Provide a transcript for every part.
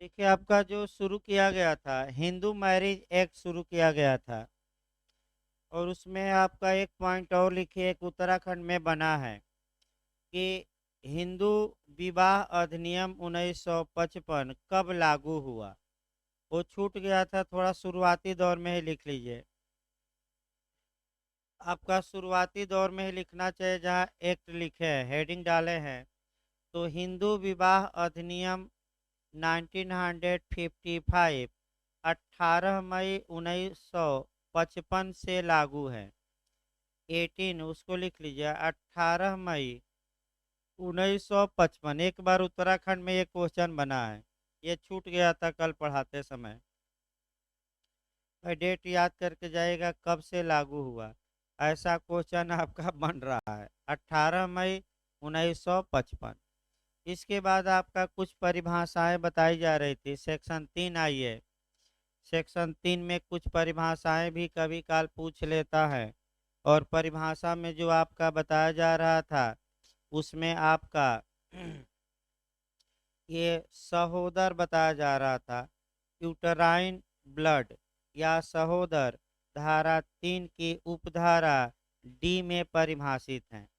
देखिए, आपका जो शुरू किया गया था, हिंदू मैरिज एक्ट शुरू किया गया था। और उसमें आपका एक पॉइंट और लिखिए, एक उत्तराखंड में बना है कि हिंदू विवाह अधिनियम 1955 कब लागू हुआ। वो छूट गया था, थोड़ा शुरुआती दौर में ही लिख लीजिए। आपका शुरुआती दौर में ही लिखना चाहिए, जहाँ एक्ट लिखे हैं, हेडिंग डाले हैं। तो हिंदू विवाह अधिनियम 1955 18 मई 1955 से लागू है। 18 उसको लिख लीजिए, 18 मई 1955। एक बार उत्तराखंड में ये क्वेश्चन बना है, ये छूट गया था कल पढ़ाते समय। भाई डेट याद करके जाइएगा कब से लागू हुआ। ऐसा क्वेश्चन आपका बन रहा है, 18 मई 1955। इसके बाद आपका कुछ परिभाषाएं बताई जा रही थी, सेक्शन 3 आइए। सेक्शन 3 में कुछ परिभाषाएं भी कभी काल पूछ लेता है। और परिभाषा में जो आपका बताया जा रहा था, उसमें आपका ये सहोदर बताया जा रहा था। यूटराइन ब्लड या सहोदर धारा 3 की उपधारा डी में परिभाषित है।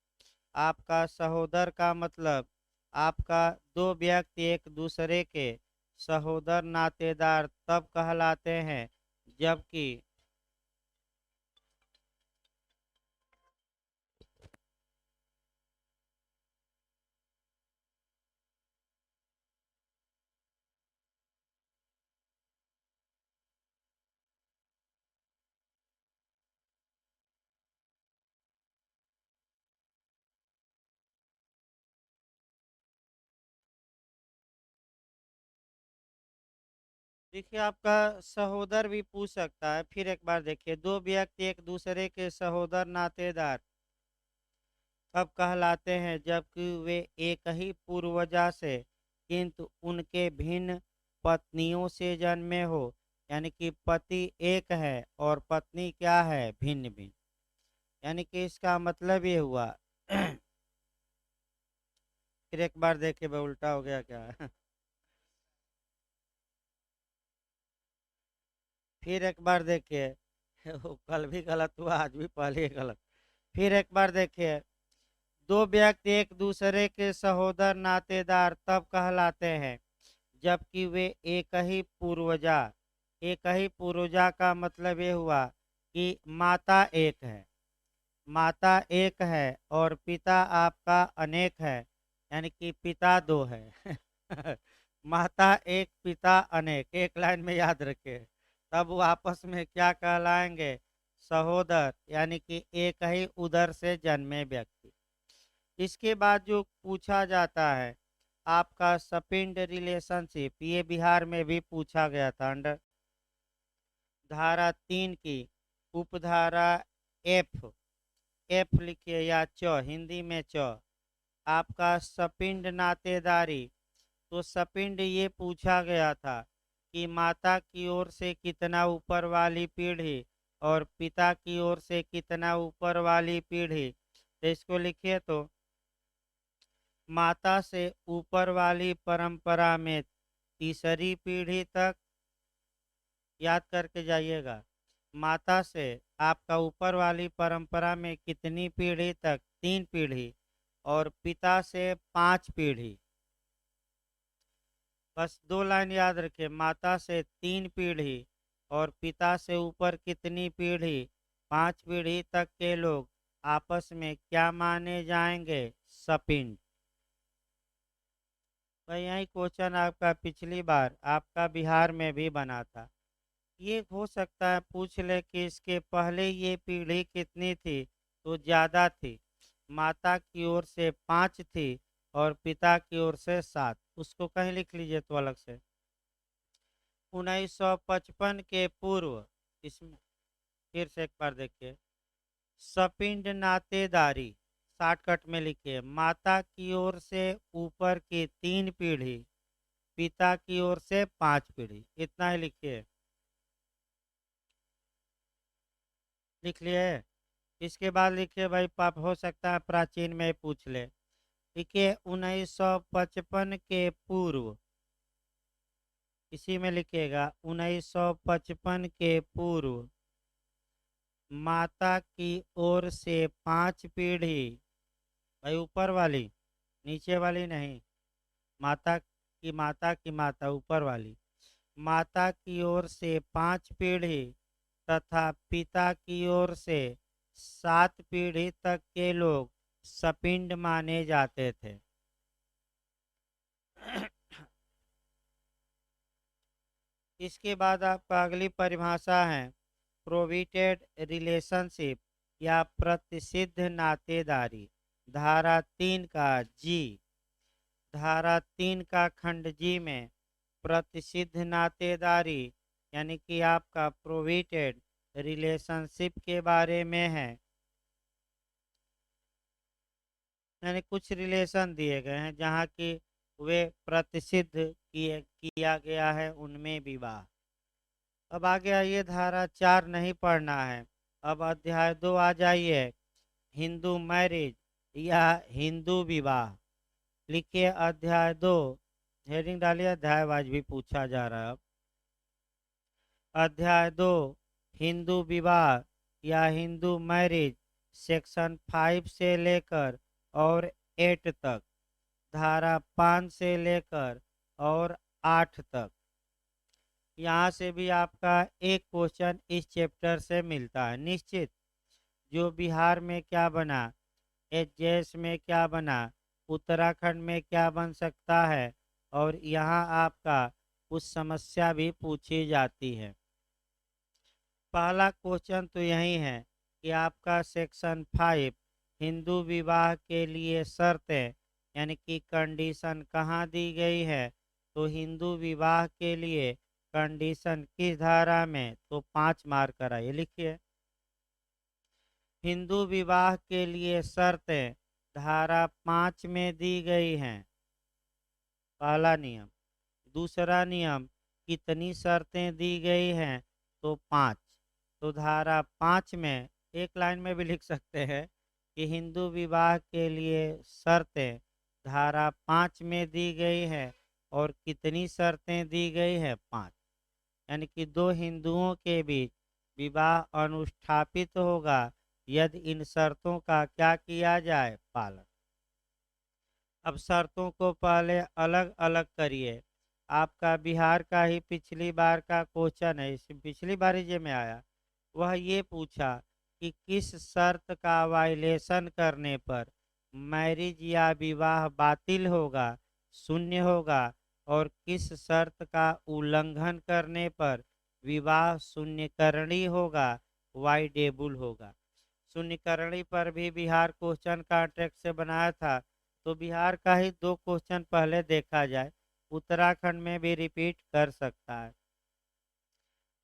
आपका सहोदर का मतलब आपका दो व्यक्ति एक दूसरे के सहोदर नातेदार तब कहलाते हैं जबकि देखिए, आपका सहोदर भी पूछ सकता है। फिर एक बार देखिए, दो व्यक्ति एक दूसरे के सहोदर नातेदार तब कहलाते हैं जबकि वे एक ही पूर्वजा से किंतु उनके भिन्न पत्नियों से जन्मे हो। यानी कि पति एक है और पत्नी क्या है, भिन्न भिन्न। यानी कि इसका मतलब ये हुआ फिर एक बार देखिए, भाई उल्टा हो गया क्या फिर एक बार देखिए वो कल भी गलत हुआ, आज भी पहले ही गलत। फिर एक बार देखिए, दो व्यक्ति एक दूसरे के सहोदर नातेदार तब कहलाते हैं जबकि वे एक ही पूर्वजा। एक ही पूर्वजा का मतलब ये हुआ कि माता एक है। माता एक है और पिता आपका अनेक है। यानी कि पिता दो है माता एक पिता अनेक, एक लाइन में याद रखे। तब वो आपस में क्या कहलाएंगे, सहोदर। यानी कि एक ही उदर से जन्मे व्यक्ति। इसके बाद जो पूछा जाता है आपका सपिंड रिलेशनशिप, ये बिहार में भी पूछा गया था अंडर धारा 3 की उपधारा एफ। एफ लिखिए या च, हिंदी में च। आपका सपिंड नातेदारी, तो सपिंड ये पूछा गया था कि माता की ओर से कितना ऊपर वाली पीढ़ी और पिता की ओर से कितना ऊपर वाली पीढ़ी। तो इसको लिखिए, तो माता से ऊपर वाली परंपरा में तीसरी पीढ़ी तक, याद करके जाइएगा। माता से आपका ऊपर वाली परंपरा में कितनी पीढ़ी तक, 3 पीढ़ी। और पिता से 5 पीढ़ी। बस 2 लाइन याद रखिए, माता से 3 पीढ़ी और पिता से ऊपर कितनी पीढ़ी, 5 पीढ़ी तक के लोग आपस में क्या माने जाएंगे, सपिंड। भाई यही क्वेश्चन आपका पिछली बार आपका बिहार में भी बना था। ये हो सकता है पूछ ले कि इसके पहले ये पीढ़ी कितनी थी, तो ज्यादा थी। माता की ओर से 5 थी और पिता की ओर से 7। उसको कहीं लिख लीजिए तो अलग से। 1955 के पूर्व, इसमें फिर से एक बार देखिए, सपिंड नातेदारी शॉर्टकट में लिखिए, माता की ओर से ऊपर की 3 पीढ़ी, पिता की ओर से 5 पीढ़ी, इतना ही लिखिए। लिख लिए। इसके बाद लिखिए भाई, पाप हो सकता है प्राचीन में पूछ ले। देखिए, 1955 के पूर्व इसी में लिखिएगा 1955 के पूर्व माता की ओर से 5 पीढ़ी, भाई ऊपर वाली, नीचे वाली नहीं, माता की माता ऊपर वाली, माता की ओर से 5 पीढ़ी तथा पिता की ओर से 7 पीढ़ी तक के लोग सपिंड माने जाते थे। इसके बाद आपका अगली परिभाषा है प्रोविटेड रिलेशनशिप या प्रतिसिद्ध नातेदारी। धारा 3 का खंड जी में प्रतिसिद्ध नातेदारी यानी कि आपका प्रोविटेड रिलेशनशिप के बारे में है। यानी कुछ रिलेशन दिए गए हैं जहाँ की वे प्रतिसिद्ध किया गया है, उनमें विवाह। अब आगे आइए, धारा 4 नहीं पढ़ना है। अब अध्याय 2 आ जाइए, हिंदू मैरिज या हिंदू विवाह। लिखिए अध्याय 2, हेडिंग डालिए, अध्यायवाज भी पूछा जा रहा है। अब अध्याय 2 हिंदू विवाह या हिंदू मैरिज, सेक्शन 5 से लेकर और 8 तक, धारा 5 से लेकर और 8 तक। यहाँ से भी आपका एक क्वेश्चन इस चैप्टर से मिलता है निश्चित। जो बिहार में क्या बना, एचजेएस में क्या बना, उत्तराखंड में क्या बन सकता है, और यहाँ आपका कुछ समस्या भी पूछी जाती है। पहला क्वेश्चन तो यही है कि आपका सेक्शन 5 हिंदू विवाह के लिए शर्तें यानी कि कंडीशन कहाँ दी गई है, तो हिंदू विवाह के लिए कंडीशन किस धारा में, तो 5 मार्क कराइए। लिखिए हिंदू विवाह के लिए शर्तें धारा 5 में दी गई हैं। पहला नियम। दूसरा नियम, कितनी शर्तें दी गई हैं, तो 5। तो धारा 5 में एक लाइन में भी लिख सकते हैं कि हिंदू विवाह के लिए शर्तें धारा 5 में दी गई है, और कितनी शर्तें दी गई है, 5। यानी कि दो हिंदुओं के बीच विवाह अनुष्ठापित होगा यदि इन शर्तों का क्या किया जाए, पालन। अब शर्तों को पहले अलग अलग करिए। आपका बिहार का ही पिछली बार का क्वेश्चन है, पिछली बार ही जे में आया, वह ये पूछा कि किस शर्त का वायलेशन करने पर मैरिज या विवाह बातिल होगा, शून्य होगा, और किस शर्त का उल्लंघन करने पर विवाह शून्यकरणी होगा, वाइडेबल होगा। शून्यकरणी पर भी बिहार क्वेश्चन कॉन्टेक्स्ट से बनाया था, तो बिहार का ही 2 क्वेश्चन पहले देखा जाए, उत्तराखंड में भी रिपीट कर सकता है।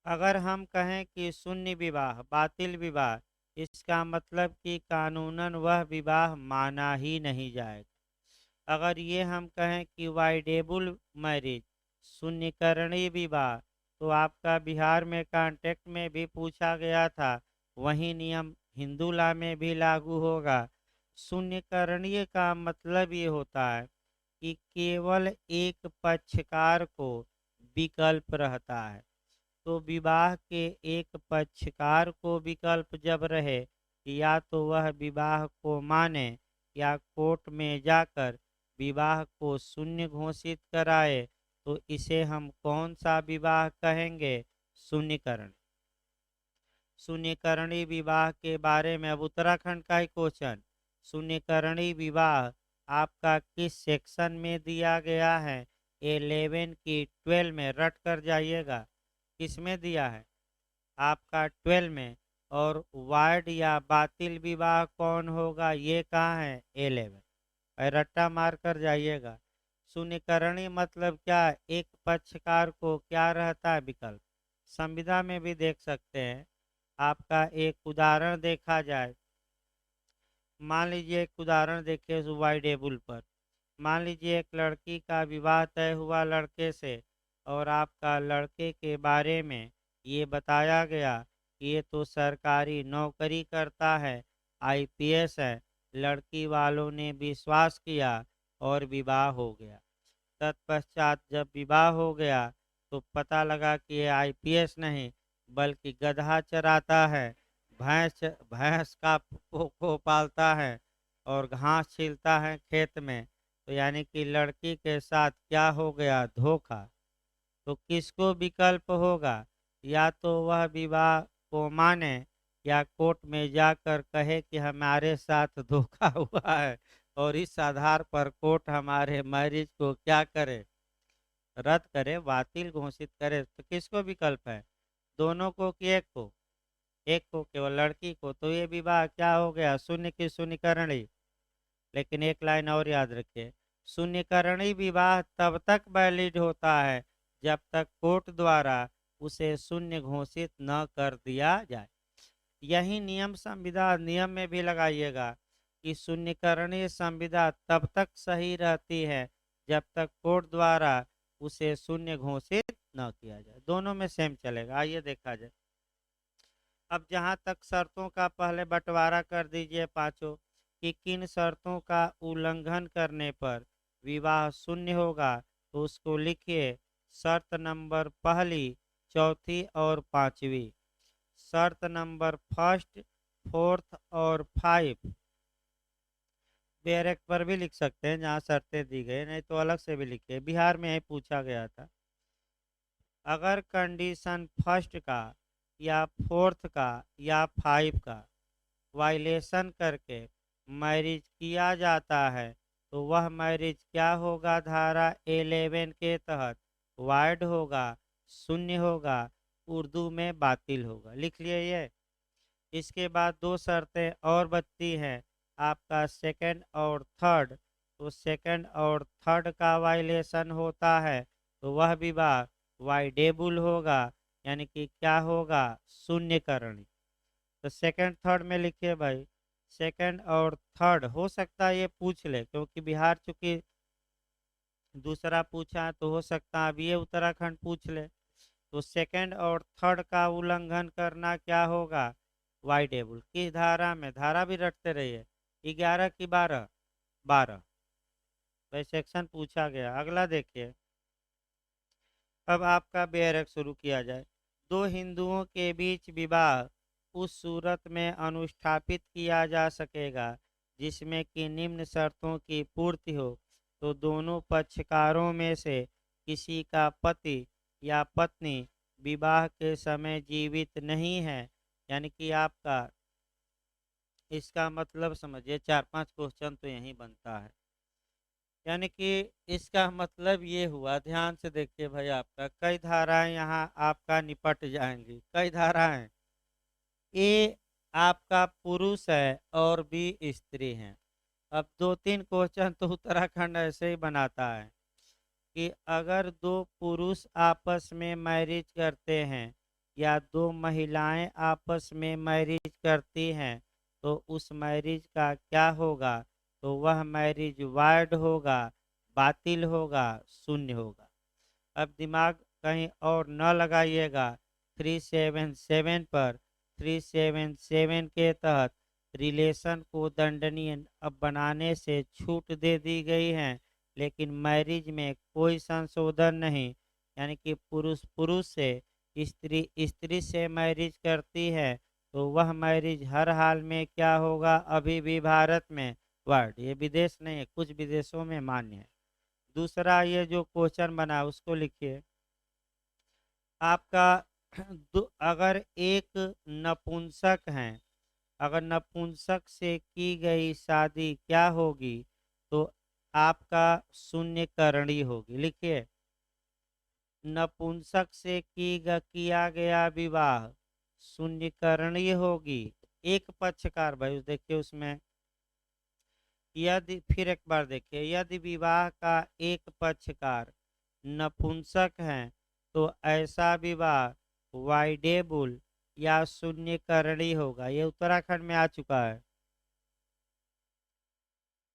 अगर हम कहें कि शून्य विवाह, बातिल विवाह, इसका मतलब कि कानूनन वह विवाह माना ही नहीं जाएगा। अगर ये हम कहें कि वाइडेबल मैरिज, शून्यकरणी विवाह, तो आपका बिहार में कॉन्टेक्ट में भी पूछा गया था, वही नियम हिंदू लॉ में भी लागू होगा। शून्यकरणीय का मतलब ये होता है कि केवल एक पक्षकार को विकल्प रहता है। तो विवाह के एक पक्षकार को विकल्प जब रहे, या तो वह विवाह को माने या कोर्ट में जाकर विवाह को शून्य घोषित कराए, तो इसे हम कौन सा विवाह कहेंगे, शून्यकरण। शून्यकरणी विवाह के बारे में अब उत्तराखंड का ही क्वेश्चन, शून्यकरणी विवाह आपका किस सेक्शन में दिया गया है, 11 की 12 में, रट कर जाइएगा, किस में दिया है, आपका 12 में। और वार्ड या बातिल विवाह कौन होगा, ये कहाँ है, 11। रट्टा मार कर जाइएगा। शून्यकरणी मतलब क्या, एक पक्षकार को क्या रहता है, विकल्प। संविदा में भी देख सकते हैं। आपका एक उदाहरण देखा जाए, मान लीजिए एक उदाहरण देखिए वाइडेबल पर। मान लीजिए एक लड़की का विवाह तय हुआ लड़के से, और आपका लड़के के बारे में ये बताया गया कि ये तो सरकारी नौकरी करता है, आईपीएस है। लड़की वालों ने विश्वास किया और विवाह हो गया। तत्पश्चात जब विवाह हो गया, तो पता लगा कि ये आईपीएस नहीं बल्कि गधा चराता है, भैंस भैंस को पालता है और घास छीलता है खेत में। तो यानी कि लड़की के साथ क्या हो गया, धोखा। तो किसको विकल्प होगा, या तो वह विवाह को माने या कोर्ट में जाकर कहे कि हमारे साथ धोखा हुआ है और इस आधार पर कोर्ट हमारे मैरिज को क्या करे, रद्द करे, बातिल घोषित करे। तो किसको विकल्प है, दोनों को कि एक को, एक को, केवल लड़की को। तो ये विवाह क्या हो गया, शून्य की शून्यकरणी। लेकिन एक लाइन और याद रखिए, शून्यकरणी विवाह तब तक वैलिड होता है जब तक कोर्ट द्वारा उसे शून्य घोषित न कर दिया जाए। यही नियम संविदा नियम में भी लगाइएगा कि शून्यकरणीय संविदा तब तक सही रहती है जब तक कोर्ट द्वारा उसे शून्य घोषित न किया जाए। दोनों में सेम चलेगा। आइए देखा जाए। अब जहाँ तक शर्तों का पहले बंटवारा कर दीजिए पांचों, कि किन शर्तों का उल्लंघन करने पर विवाह शून्य होगा। तो उसको लिखिए, शर्त नंबर पहली, चौथी और पांचवी। शर्त नंबर फर्स्ट, फोर्थ और फाइव। बैरक पर भी लिख सकते हैं जहाँ शर्तें दी गई, नहीं तो अलग से भी लिखिए, बिहार में ही पूछा गया था। अगर कंडीशन फर्स्ट का या फोर्थ का या फाइव का वायलेशन करके मैरिज किया जाता है तो वह मैरिज क्या होगा, धारा 11 के तहत वाइड होगा, शून्य होगा, उर्दू में बातिल होगा। लिख लिए ये। इसके बाद दो शर्तें और बचती हैं, आपका सेकंड और थर्ड। तो सेकंड और थर्ड का वायलेशन होता है तो वह विवाह वाइडेबल होगा, यानी कि क्या होगा, शून्यकरण। तो सेकंड थर्ड में लिखिए भाई, सेकंड और थर्ड। हो सकता है ये पूछ ले, क्योंकि बिहार चूंकि दूसरा पूछा है तो हो सकता है अब ये उत्तराखंड पूछ ले। तो सेकंड और थर्ड का उल्लंघन करना क्या होगा, वाइडेबल। किस धारा में, धारा भी रटते रहिए, 11 की 12, 12 भाई सेक्शन पूछा गया। अगला देखिए। अब आपका बेरक शुरू किया जाए। दो हिंदुओं के बीच विवाह उस सूरत में अनुष्ठापित किया जा सकेगा जिसमें कि निम्न शर्तों की पूर्ति हो। तो दोनों पक्षकारों में से किसी का पति या पत्नी विवाह के समय जीवित नहीं है, यानी कि आपका इसका मतलब समझिए, 4-5 क्वेश्चन तो यही बनता है। यानी कि इसका मतलब ये हुआ, ध्यान से देखिए भाई, आपका कई धाराएं यहाँ आपका निपट जाएंगी। कई धाराएं, ए आपका पुरुष है और बी स्त्री है। अब 2-3 क्वेश्चन तो उत्तराखंड ऐसे ही बनाता है कि अगर दो पुरुष आपस में मैरिज करते हैं या दो महिलाएं आपस में मैरिज करती हैं तो उस मैरिज का क्या होगा, तो वह मैरिज वाइड होगा, बातिल होगा, शून्य होगा। अब दिमाग कहीं और न लगाइएगा। 377 पर 377 के तहत रिलेशन को दंडनीय अब बनाने से छूट दे दी गई है, लेकिन मैरिज में कोई संशोधन नहीं। यानी कि पुरुष पुरुष से, स्त्री स्त्री से मैरिज करती है तो वह मैरिज हर हाल में क्या होगा, अभी भी भारत में वर्ड, ये विदेश नहीं है, कुछ विदेशों में मान्य है। दूसरा ये जो क्वेश्चन बना उसको लिखिए। आपका अगर एक नपुंसक हैं, अगर नपुंसक से की गई शादी क्या होगी, तो आपका शून्यकरणी होगी। लिखिए, नपुंसक से किया गया विवाह शून्यकरणीय होगी। एक पक्षकार भाई देखिए उसमें, यदि फिर एक बार देखिए, यदि विवाह का एक पक्षकार नपुंसक है तो ऐसा विवाह वाइडेबल या शून्यकरणीय होगा। ये उत्तराखंड में आ चुका है।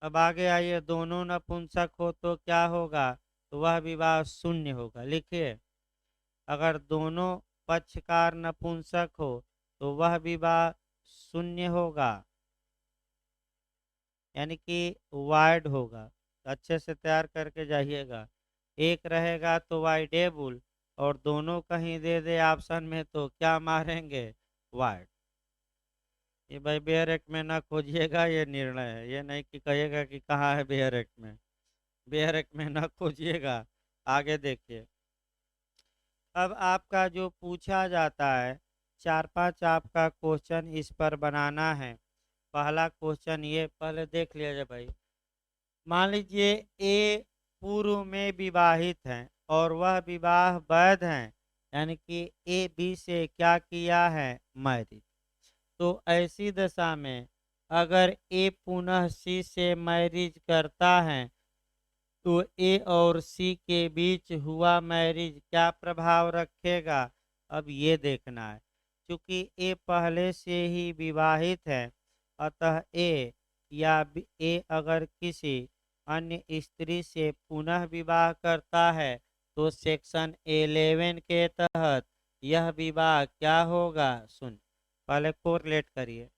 अब आगे आइए, दोनों नपुंसक हो तो क्या होगा, तो वह विवाह शून्य होगा। लिखिए, अगर दोनों पक्षकार नपुंसक हो तो वह विवाह शून्य होगा, यानी कि वाइड होगा। अच्छे से तैयार करके जाइएगा। एक रहेगा तो वाइडेबल और दोनों कहीं दे दे ऑप्शन में तो क्या मारेंगे? वाइड। ये भाई बेयर एक्ट में ना खोजिएगा, ये निर्णय है, ये नहीं कि कहिएगा कि कहाँ है बेयर एक्ट में। बेयर एक्ट में ना खोजिएगा। आगे देखिए। अब आपका जो पूछा जाता है, 4-5 आपका क्वेश्चन इस पर बनाना है। पहला क्वेश्चन ये पहले देख लिया जाए भाई। मान लीजिए ए पूर्व में विवाहित हैं और वह विवाह वैध हैं, यानी कि ए बी से क्या किया है? मैरिज। तो ऐसी दशा में अगर ए पुनः सी से मैरिज करता है तो ए और सी के बीच हुआ मैरिज क्या प्रभाव रखेगा? अब ये देखना है। क्योंकि ए पहले से ही विवाहित है, अतः ए अगर किसी अन्य स्त्री से पुनः विवाह करता है तो सेक्शन 11 के तहत यह विवाह क्या होगा? सुन, पहले कोरिलेट करिए।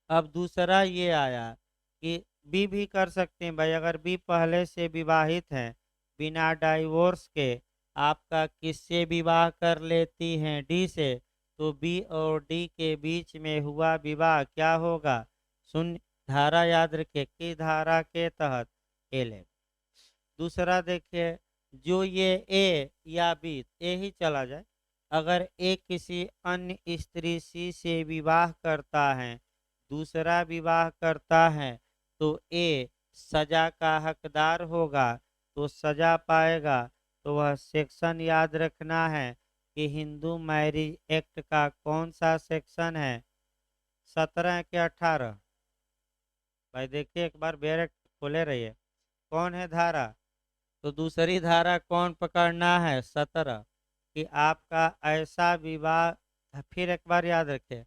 अब दूसरा ये आया कि बी भी कर सकते हैं भाई। अगर बी पहले से विवाहित है बिना डाइवोर्स के, आपका किससे विवाह कर लेती हैं? डी से। तो बी और डी के बीच में हुआ विवाह क्या होगा? शून्य। धारा याद रखिए, किस धारा के तहत? 11। दूसरा देखिए, जो ये ए या बी, ए ही चला जाए। अगर ए किसी अन्य स्त्री सी से विवाह करता है, दूसरा विवाह करता है, तो ए सजा का हकदार होगा, तो सजा पाएगा। तो वह सेक्शन याद रखना है कि हिंदू मैरिज एक्ट का कौन सा सेक्शन है? 17 के 18? भाई देखिए एक बार बेयर एक्ट खोले रहिए, कौन है धारा? तो दूसरी धारा कौन पकड़ना है? 17। कि आपका ऐसा विवाह, फिर एक बार याद रखें,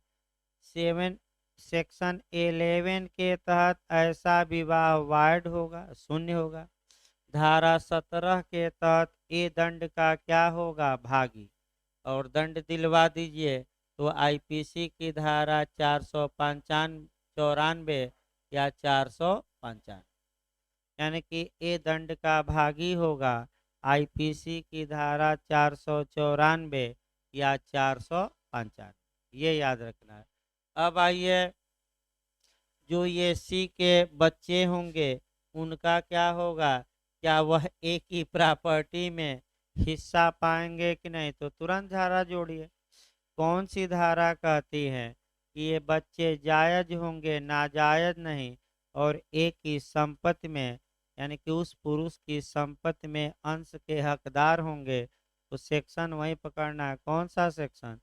7 सेक्शन 11 के तहत ऐसा विवाह वाइड होगा, शून्य होगा। धारा 17 के तहत ए दंड का क्या होगा? भागी। और दंड दिलवा दीजिए तो आईपीसी की धारा 495 या 455, यानी कि ए दंड का भागी होगा आईपीसी की धारा 494 या 455। ये याद रखना है। अब आइए, जो ये सी के बच्चे होंगे उनका क्या होगा? क्या वह एक ही प्रॉपर्टी में हिस्सा पाएंगे कि नहीं? तो तुरंत धारा जोड़िए। कौन सी धारा कहती है कि ये बच्चे जायज होंगे, नाजायज नहीं, और एक ही संपत्ति में, यानी कि उस पुरुष की संपत्ति में अंश के हकदार होंगे? तो सेक्शन वही पकड़ना है। कौन सा सेक्शन?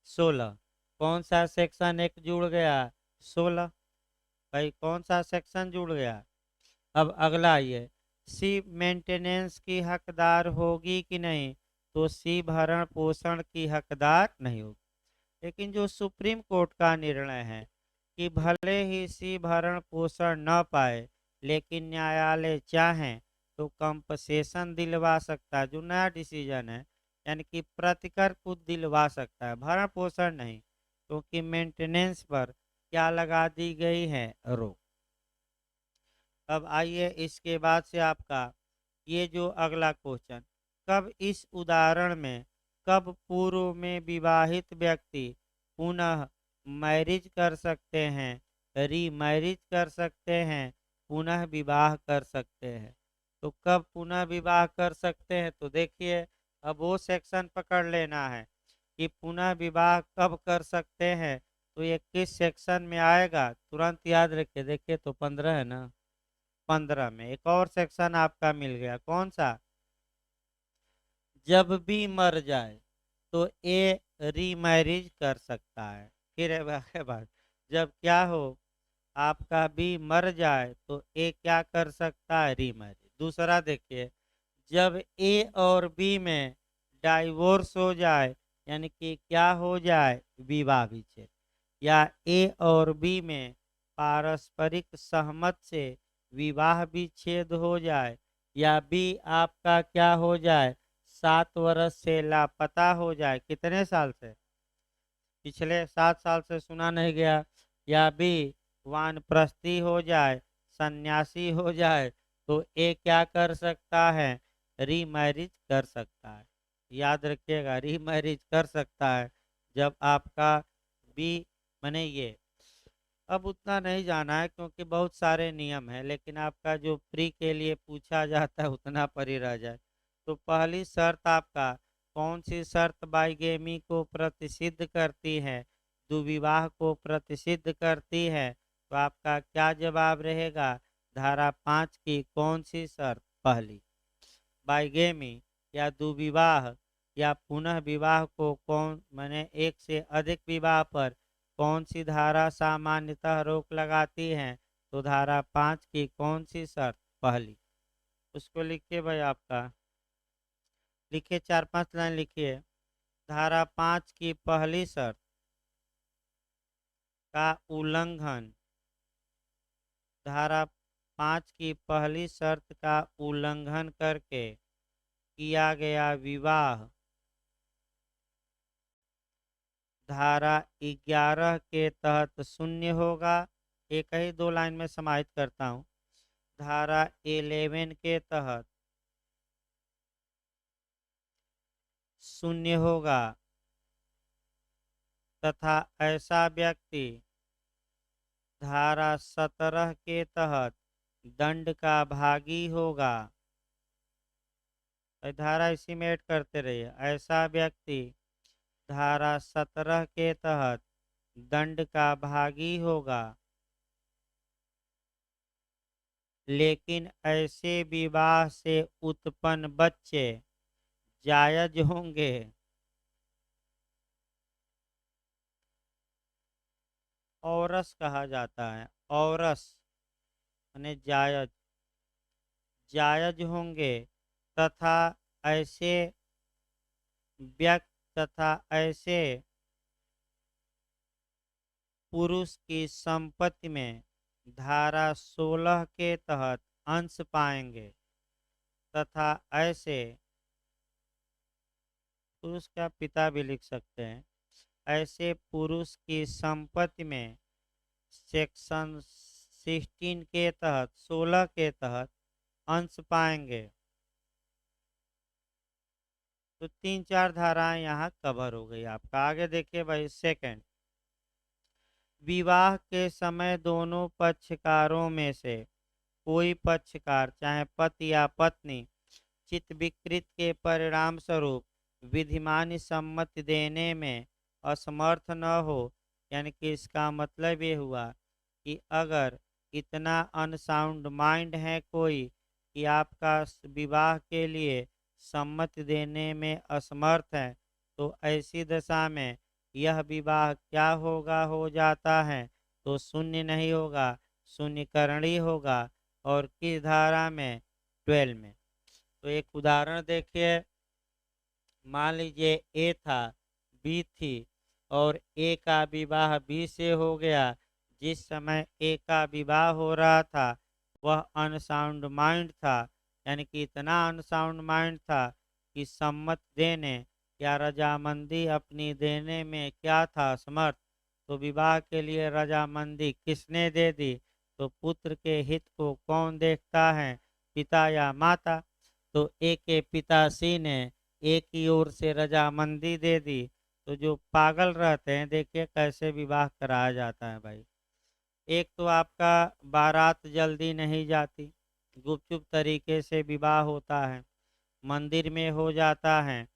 16। कौन सा सेक्शन एक जुड़ गया? 16। भाई कौन सा सेक्शन जुड़ गया? अब अगला ये, सी मेंटेनेंस की हकदार होगी कि नहीं? तो सी भरण पोषण की हकदार नहीं होगी। लेकिन जो सुप्रीम कोर्ट का निर्णय है कि भले ही सी भरण पोषण न पाए, लेकिन न्यायालय चाहें तो कंपसेशन दिलवा सकता है, जो नया डिसीजन है, यानी कि प्रतिकर खुद दिलवा सकता है, भरण पोषण नहीं, क्योंकि मेंटेनेंस पर क्या लगा दी गई है? रोक। अब आइए इसके बाद से आपका ये जो अगला क्वेश्चन, कब इस उदाहरण में, कब पूर्व में विवाहित व्यक्ति पुनः मैरिज कर सकते हैं, री मैरिज कर सकते हैं, पुनः विवाह कर सकते हैं? तो कब पुनः विवाह कर सकते हैं? तो देखिए, अब वो सेक्शन पकड़ लेना है कि पुनः विवाह कब कर सकते हैं। तो ये किस सेक्शन में आएगा? तुरंत याद रखिए। देखिए तो 15 है ना, 15 में एक और सेक्शन आपका मिल गया। कौन सा? जब भी मर जाए तो ए रीमैरिज कर सकता है। फिर है बात, जब क्या हो, आपका बी मर जाए तो ए क्या कर सकता है? रीमैरिज। दूसरा देखिए, जब ए और बी में डाइवोर्स हो जाए, यानी कि क्या हो जाए? विवाह विच्छेद। या ए और बी में पारस्परिक सहमत से विवाह विच्छेद हो जाए, या बी आपका क्या हो जाए? 7 वर्ष से लापता हो जाए। कितने साल से? पिछले 7 साल से सुना नहीं गया। या बी वानप्रस्थी हो जाए, सन्यासी हो जाए, तो ए क्या कर सकता है? रीमैरिज कर सकता है। याद रखिएगा, रीमैरिज कर सकता है जब आपका बी माने ये। अब उतना नहीं जाना है क्योंकि बहुत सारे नियम हैं, लेकिन आपका जो प्री के लिए पूछा जाता है उतना पर ही रह जाए। तो पहली शर्त आपका कौन सी शर्त बाइगेमी को प्रतिसिद्ध करती है, दुविवाह को प्रतिसिद्ध करती है? तो आपका क्या जवाब रहेगा? धारा 5 की कौन सी शर्त पहली? बाइगेमी या दुविवाह या पुनः विवाह को कौन माने एक से अधिक विवाह पर कौन सी धारा सामान्यतः रोक लगाती है? तो धारा 5 की कौन सी शर्त पहली? उसको लिखिए भाई, आपका लिखिए, 4-5 लाइन लिखिए। धारा 5 की पहली शर्त का उल्लंघन, धारा 5 की पहली शर्त का उल्लंघन करके किया गया विवाह धारा 11 के तहत शून्य होगा। एक ही 2 लाइन में समाहित करता हूँ। धारा 11 के तहत शून्य होगा तथा ऐसा व्यक्ति धारा 17 के तहत दंड का भागी होगा। धारा इसी में ऐड करते रहिए। ऐसा व्यक्ति धारा 17 के तहत दंड का भागी होगा, लेकिन ऐसे विवाह से उत्पन्न बच्चे जायज होंगे। औरस कहा जाता है, औरस यानी जायज, जायज होंगे तथा ऐसे व्यक्ति तथा ऐसे पुरुष की संपत्ति में धारा 16 के तहत अंश पाएंगे तथा ऐसे पुरुष का पिता भी लिख सकते हैं। ऐसे पुरुष की संपत्ति में सेक्शन 16 के तहत 16 के तहत अंश पाएंगे। तो 3-4 धाराएं यहाँ कवर हो गई आपका। आगे देखिए भाई, सेकंड, विवाह के समय दोनों पक्षकारों में से कोई पक्षकार चाहे पति या पत्नी चित्त विकृत के परिणाम स्वरूप विधिमान्य सम्मति देने में असमर्थ न हो। यानी कि इसका मतलब ये हुआ कि अगर इतना अनसाउंड माइंड है कोई कि आपका विवाह के लिए सम्मति देने में असमर्थ है, तो ऐसी दशा में यह विवाह क्या होगा, हो जाता है तो शून्य नहीं होगा, शून्यकरणीय होगा। और किस धारा में? 12 में। तो एक उदाहरण देखिए, मान लीजिए ए था, बी थी और ए का विवाह बी से हो गया। जिस समय ए का विवाह हो रहा था वह अनसाउंड माइंड था, यानी कि इतना अनसाउंड माइंड था कि सम्मत देने या रजामंदी अपनी देने में क्या था, समर्थ। तो विवाह के लिए रजामंदी किसने दे दी? तो पुत्र के हित को कौन देखता है, पिता या माता? तो ए के पिताश्री ने एक ही ओर से रजामंदी दे दी। तो जो पागल रहते हैं, देखिए कैसे विवाह कराया जाता है भाई। एक तो आपका बारात जल्दी नहीं जाती, गुपचुप तरीके से विवाह होता है, मंदिर में हो जाता है।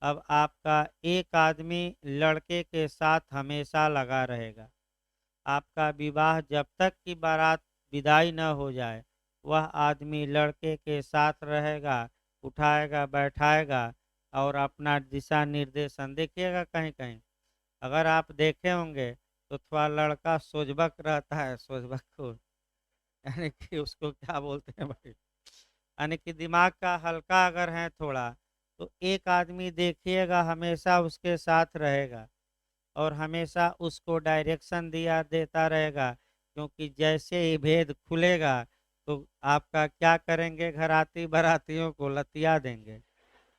अब आपका एक आदमी लड़के के साथ हमेशा लगा रहेगा। आपका विवाह जब तक की बारात विदाई न हो जाए वह आदमी लड़के के साथ रहेगा, उठाएगा, बैठाएगा और अपना दिशा निर्देशन देखिएगा। कहीं कहीं अगर आप देखे होंगे तो थोड़ा लड़का सोजबक रहता है, सोजबक को यानी कि उसको क्या बोलते हैं भाई, यानी कि दिमाग का हल्का अगर है थोड़ा, तो एक आदमी देखिएगा हमेशा उसके साथ रहेगा और हमेशा उसको डायरेक्शन दिया देता रहेगा। क्योंकि जैसे ही भेद खुलेगा तो आपका क्या करेंगे, घराती बारातियों को लतिया देंगे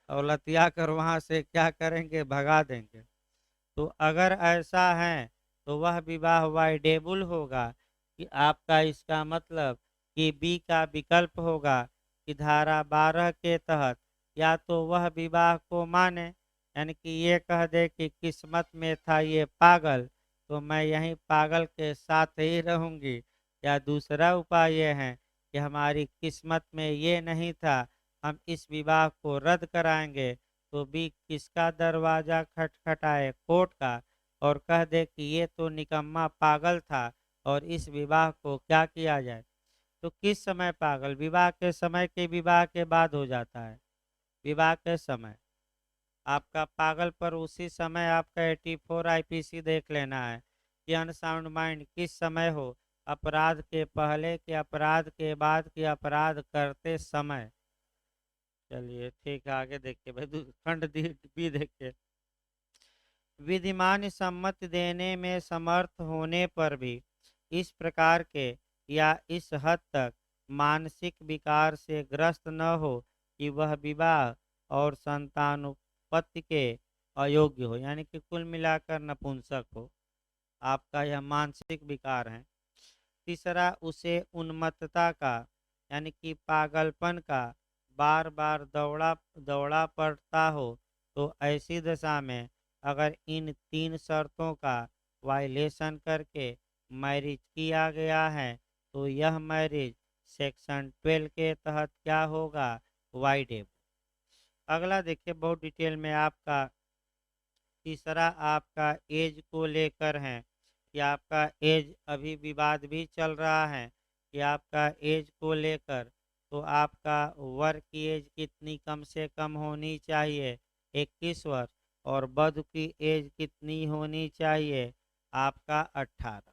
और लतिया कर वहाँ से क्या करेंगे, भगा देंगे। तो अगर ऐसा है तो वह विवाह वाइडेबल होगा कि आपका, इसका मतलब कि बी का विकल्प होगा कि धारा 12 के तहत या तो वह विवाह को माने, यानी कि ये कह दे कि किस्मत में था ये पागल, तो मैं यहीं पागल के साथ ही रहूंगी। या दूसरा उपाय ये है कि हमारी किस्मत में ये नहीं था, हम इस विवाह को रद्द कराएंगे। तो भी किसका दरवाजा खटखटाए? कोर्ट का, और कह दे कि ये तो निकम्मा पागल था और इस विवाह को क्या किया जाए। तो किस समय पागल? विवाह के समय के विवाह के बाद हो जाता है। विवाह के समय आपका पागल पर उसी समय आपका 84 आईपीसी देख लेना है कि अनसाउंड माइंड किस समय हो, अपराध के पहले कि अपराध के बाद कि अपराध करते समय। चलिए ठीक है, आगे देखिए भाई, खंड भी देखिए। विधिमान सम्मति देने में समर्थ होने पर भी इस प्रकार के या इस हद तक मानसिक विकार से ग्रस्त न हो कि वह विवाह और संतानोत्पत्ति के अयोग्य हो, यानी कि कुल मिलाकर नपुंसक हो। आपका यह मानसिक विकार है। तीसरा, उसे उन्मत्तता का यानी कि पागलपन का बार बार दौड़ा दौड़ा पड़ता हो, तो ऐसी दशा में अगर इन तीन शर्तों का वायलेशन करके मैरिज किया गया है, तो यह मैरिज सेक्शन 12 के तहत क्या होगा? वाइडेबल। अगला देखिए, बहुत डिटेल में आपका तीसरा आपका एज को लेकर है कि आपका एज अभी विवाद भी चल रहा है कि आपका एज को लेकर, तो आपका वर की एज कितनी कम से कम होनी चाहिए? 21 वर्ष। और वधु की एज कितनी होनी चाहिए? आपका 18।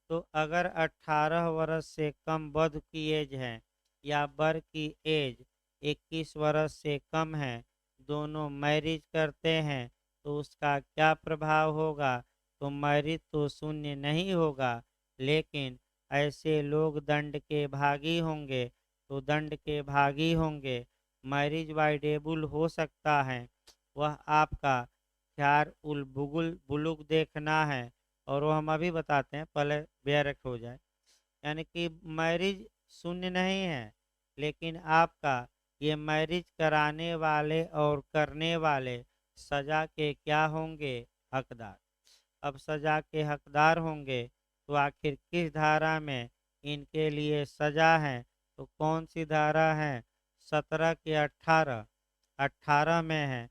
तो अगर 18 वर्ष से कम वधु की एज है या वर की एज 21 वर्ष से कम है, दोनों मैरिज करते हैं, तो उसका क्या प्रभाव होगा? तो मैरिज तो शून्य नहीं होगा, लेकिन ऐसे लोग दंड के भागी होंगे। तो दंड के भागी होंगे, मैरिज वाइडेबल हो सकता है। वह आपका ख्यार उल बुगुल बुलुक देखना है, और वो हम अभी बताते हैं, पहले बेरेक्ट हो जाए। यानी कि मैरिज शून्य नहीं है, लेकिन आपका ये मैरिज कराने वाले और करने वाले सजा के क्या होंगे? हकदार। अब सजा के हकदार होंगे, तो आखिर किस धारा में इनके लिए सजा है? तो कौन सी धारा है? 17 के 18। 18 में है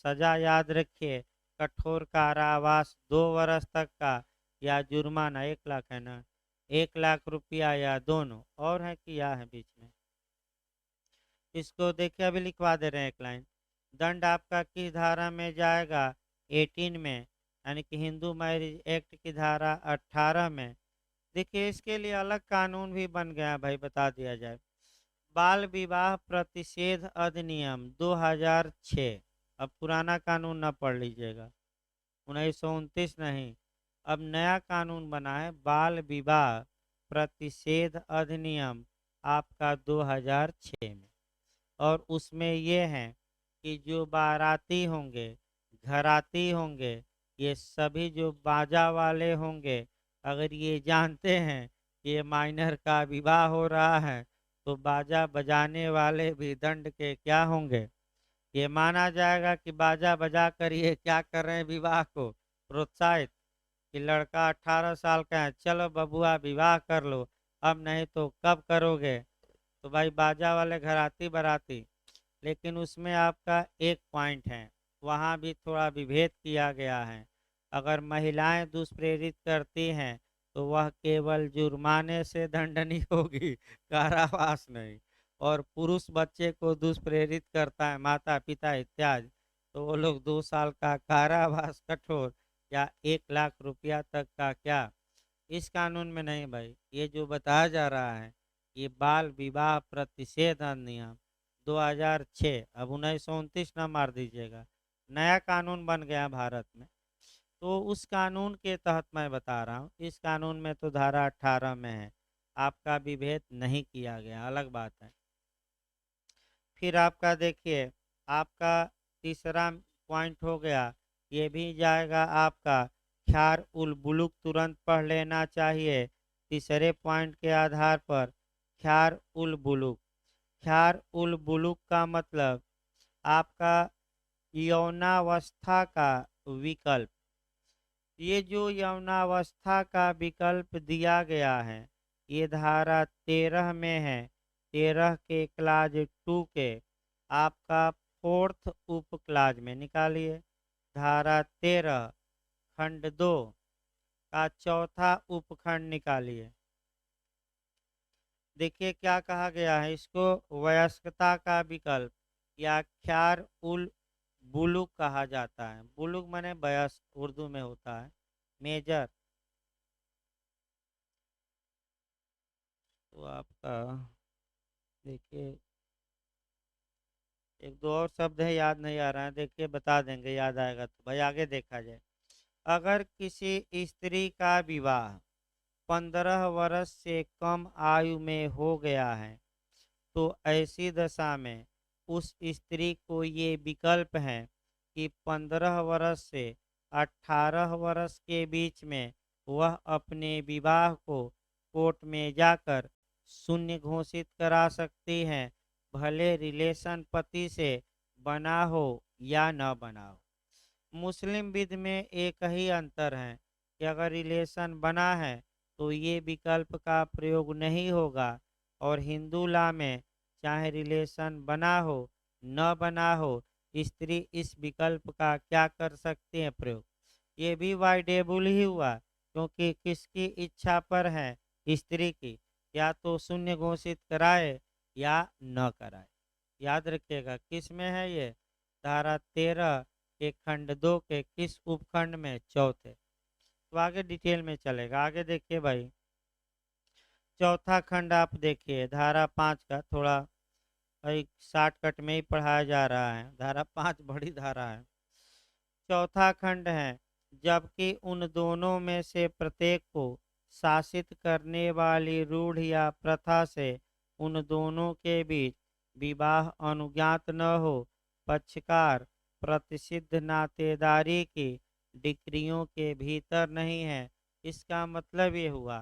सजा, याद रखिए, कठोर कारावास 2 वर्ष तक का, या जुर्माना 1 लाख है ना, 1 लाख रुपया, या दोनों और है कि या है बीच में। इसको देखिए, अभी लिखवा दे रहे हैं एक लाइन। दंड आपका किस धारा में जाएगा? 18 में, यानी कि हिंदू मैरिज एक्ट की धारा 18 में। देखिए, इसके लिए अलग कानून भी बन गया भाई, बता दिया जाए। बाल विवाह प्रतिषेध अधिनियम 2006। अब पुराना कानून ना पढ़ लीजिएगा, 1929 नहीं, अब नया कानून बना है, बाल विवाह प्रतिषेध अधिनियम आपका 2006 में। और उसमें ये है कि जो बाराती होंगे, घराती होंगे, ये सभी जो बाजा वाले होंगे, अगर ये जानते हैं कि ये माइनर का विवाह हो रहा है, तो बाजा बजाने वाले भी दंड के क्या होंगे? ये माना जाएगा कि बाजा बजा कर ये क्या कर रहे हैं? विवाह को प्रोत्साहित, कि लड़का 18 साल का है, चलो बबुआ विवाह कर लो, अब नहीं तो कब करोगे? तो भाई बाजा वाले घराती बाराती। लेकिन उसमें आपका एक पॉइंट है, वहाँ भी थोड़ा विभेद किया गया है। अगर महिलाएं दुष्प्रेरित करती हैं, तो वह केवल जुर्माने से दंडनीय होगी, कारावास नहीं। और पुरुष बच्चे को दुष्प्रेरित करता है, माता पिता इत्यादि, तो वो लोग 2 साल का कारावास कठोर, या 1 लाख रुपया तक का क्या? इस कानून में नहीं भाई, ये जो बताया जा रहा है, ये बाल विवाह प्रतिषेध अधिनियम 2006, अब 1929 ना मार दीजिएगा, नया कानून बन गया भारत में। तो उस कानून के तहत मैं बता रहा हूँ, इस कानून में तो धारा 18 में है, आपका विभेद नहीं किया गया, अलग बात है। फिर आपका देखिए, आपका तीसरा पॉइंट हो गया, ये भी जाएगा आपका ख्यार उल बुलुक, तुरंत पढ़ लेना चाहिए तीसरे पॉइंट के आधार पर। ख्यार उल बुलुक, ख्यार उल बुलुक का मतलब आपका यौनावस्था का विकल्प। ये जो यौनावस्था का विकल्प दिया गया है ये धारा 13 में है। 13 के क्लाज 2 के आपका फोर्थ उप क्लाज में निकालिए। धारा 13 खंड 2 का चौथा उपखंड निकालिए। देखिए क्या कहा गया है, इसको वयस्कता का विकल्प या ख्यार उल बुलुक कहा जाता है। बुलुक माने वयस्क उर्दू में होता है मेजर। तो आपका देखिए एक दो और शब्द है याद नहीं आ रहा है, देखिए बता देंगे, याद आएगा तो भाई आगे देखा जाए। अगर किसी स्त्री का विवाह 15 वर्ष से कम आयु में हो गया है तो ऐसी दशा में उस स्त्री को ये विकल्प है कि 15 वर्ष से 18 वर्ष के बीच में वह अपने विवाह को कोर्ट में जाकर शून्य घोषित करा सकती हैं, भले रिलेशन पति से बना हो या न बना हो। मुस्लिम विध में एक ही अंतर है कि अगर रिलेशन बना है तो ये विकल्प का प्रयोग नहीं होगा, और हिंदू लॉ में चाहे रिलेशन बना हो न बना हो स्त्री इस विकल्प का क्या कर सकती है प्रयोग। ये भी वाइडेबल ही हुआ क्योंकि किसकी इच्छा पर है, स्त्री की, या तो शून्य घोषित कराए या न कराए। याद रखिएगा किस में है ये, धारा 13 के खंड 2 के किस उपखंड में, चौथे। तो आगे डिटेल में चलेगा। आगे देखिए भाई चौथा खंड आप देखिए धारा 5 का, थोड़ा भाई शॉर्टकट में ही पढ़ाया जा रहा है, धारा 5 बड़ी धारा है। चौथा खंड है जबकि उन दोनों में से प्रत्येक को शासित करने वाली रूढ़ या प्रथा से उन दोनों के बीच विवाह अनुज्ञात न हो, पक्षकार प्रतिषिद्ध नातेदारी की डिक्रियों के भीतर नहीं है। इसका मतलब ये हुआ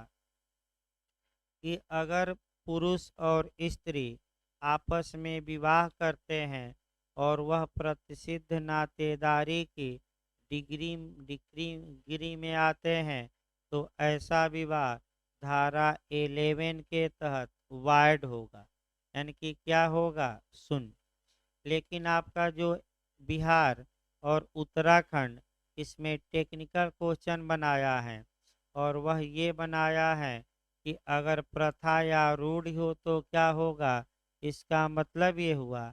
कि अगर पुरुष और स्त्री आपस में विवाह करते हैं और वह प्रतिषिद्ध नातेदारी की डिग्री डिग्री गिरी में आते हैं तो ऐसा विवाह धारा 11 के तहत वाइड होगा, यानी कि क्या होगा, सुन। लेकिन आपका जो बिहार और उत्तराखंड इसमें टेक्निकल क्वेश्चन बनाया है और वह ये बनाया है कि अगर प्रथा या रूढ़ हो तो क्या होगा। इसका मतलब ये हुआ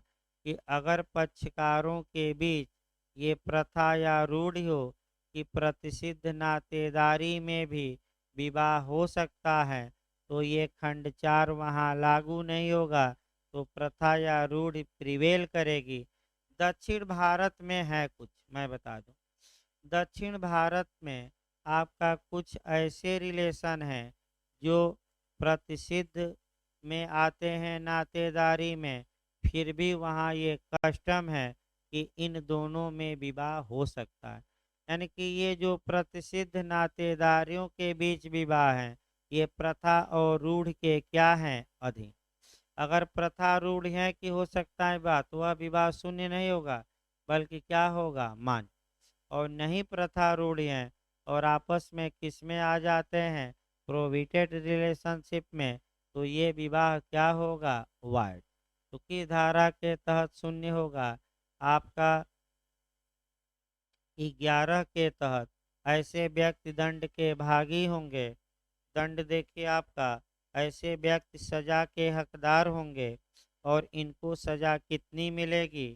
कि अगर पक्षकारों के बीच ये प्रथा या रूढ़ हो कि प्रतिषिद्ध नातेदारी में भी विवाह हो सकता है तो ये खंड 4 वहाँ लागू नहीं होगा, तो प्रथा या रूढ़ प्रिवेल करेगी। दक्षिण भारत में है कुछ, मैं बता दूं, दक्षिण भारत में आपका कुछ ऐसे रिलेशन हैं जो प्रतिषिद्ध में आते हैं नातेदारी में, फिर भी वहाँ ये कस्टम है कि इन दोनों में विवाह हो सकता है। यानी कि ये जो प्रतिषिद्ध नातेदारियों के बीच विवाह है ये प्रथा और रूढ़ के क्या हैं, अधीन। अगर प्रथा रूढ़ है कि हो सकता है बात, तो वह विवाह शून्य नहीं होगा बल्कि क्या होगा, मान। और नहीं प्रथा रूढ़ है और आपस में किस में आ जाते हैं, प्रोविटेड रिलेशनशिप में, तो ये विवाह क्या होगा, वाइड। तो किस धारा के तहत शून्य होगा, आपका 11 के तहत। ऐसे व्यक्ति दंड के भागी होंगे। दंड देखिए आपका, ऐसे व्यक्ति सजा के हकदार होंगे और इनको सजा कितनी मिलेगी,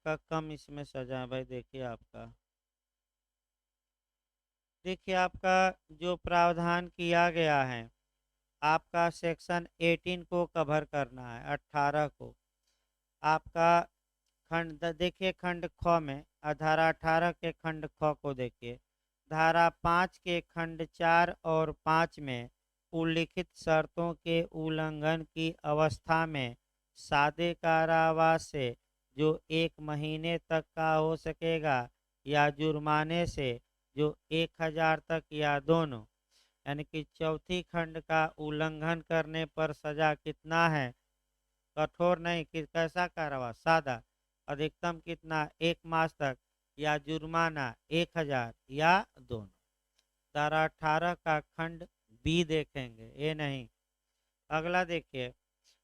का कम इसमें सजा है भाई। देखिए आपका, देखिए आपका जो प्रावधान किया गया है आपका सेक्शन 18 को कवर करना है, 18 को आपका देखिए खंड ख में धारा 18 के खंड ख को देखिए। धारा 5 के खंड 4 और 5 में उल्लिखित शर्तों के उल्लंघन की अवस्था में सादे कारावास से जो 1 महीने तक का हो सकेगा या जुर्माने से जो 1000 तक या दोनों, यानी कि चौथी खंड का उल्लंघन करने पर सजा कितना है, कठोर नहीं कि कैसा कारावास, सादा। अधिकतम कितना, 1 मास तक, या जुर्माना 1,000 या दोनों। धारा 18 का खंड बी देखेंगे, ए नहीं। अगला देखिए,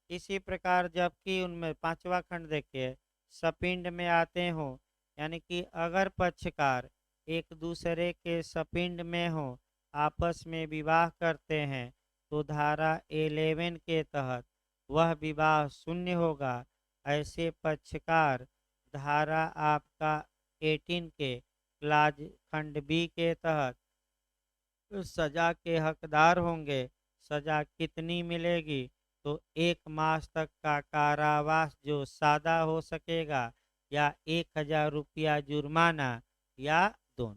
इसी प्रकार जबकि उनमें पांचवा खंड देखिए, सपिंड में आते हो, यानी कि अगर पक्षकार एक दूसरे के सपिंड में हो, आपस में विवाह करते हैं, तो धारा 11 के तहत वह विवाह शून्य होगा। ऐसे पक्षकार धारा आपका 18 के क्लाज खंड बी के तहत सजा के हकदार होंगे। सजा कितनी मिलेगी? तो 1 मास तक का कारावास जो सादा हो सकेगा, या 1,000 रुपया जुर्माना, या दोनों।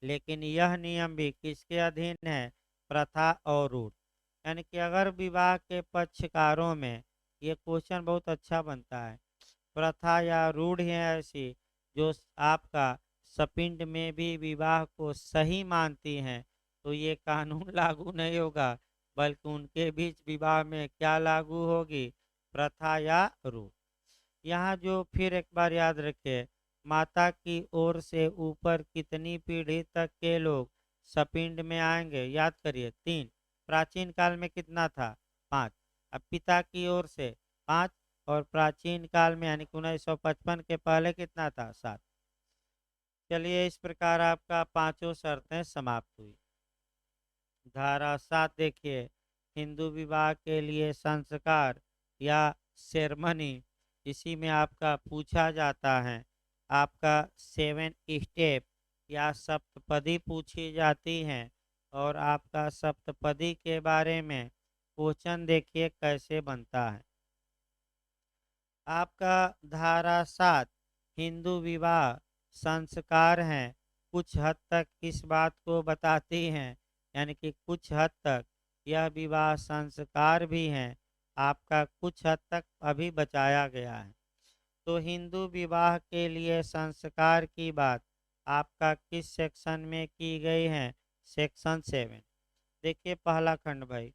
लेकिन यह नियम भी किसके अधीन है? प्रथा और रूढ़। यानी कि अगर विवाह के पक्षकारों में, ये क्वेश्चन बहुत अच्छा बनता है, प्रथा या रूढ़ है ऐसी जो आपका सपिंड में भी विवाह को सही मानती हैं, तो ये कानून लागू नहीं होगा, बल्कि उनके बीच विवाह में क्या लागू होगी? प्रथा या रूढ़। यहाँ जो फिर एक बार याद रखिए, माता की ओर से ऊपर कितनी पीढ़ी तक के लोग सपिंड में आएंगे? याद करिए, 3। प्राचीन काल में कितना था? 5। अब पिता की ओर से 5, और प्राचीन काल में यानी कि 1955 के पहले कितना था? 7। चलिए, इस प्रकार आपका पांचों शर्तें समाप्त हुई। धारा 7 देखिए, हिंदू विवाह के लिए संस्कार या सेरेमनी, इसी में आपका पूछा जाता है। आपका 7 स्टेप या सप्तपदी पूछी जाती हैं, और आपका सप्तपदी के बारे में क्वेश्चन देखिए कैसे बनता है। आपका धारा 7 हिंदू विवाह संस्कार हैं, कुछ हद तक इस बात को बताती हैं, यानी कि कुछ हद तक यह विवाह संस्कार भी हैं, आपका कुछ हद तक अभी बचाया गया है। तो हिंदू विवाह के लिए संस्कार की बात आपका किस सेक्शन में की गई है? सेक्शन 7। देखिए पहला खंड भाई,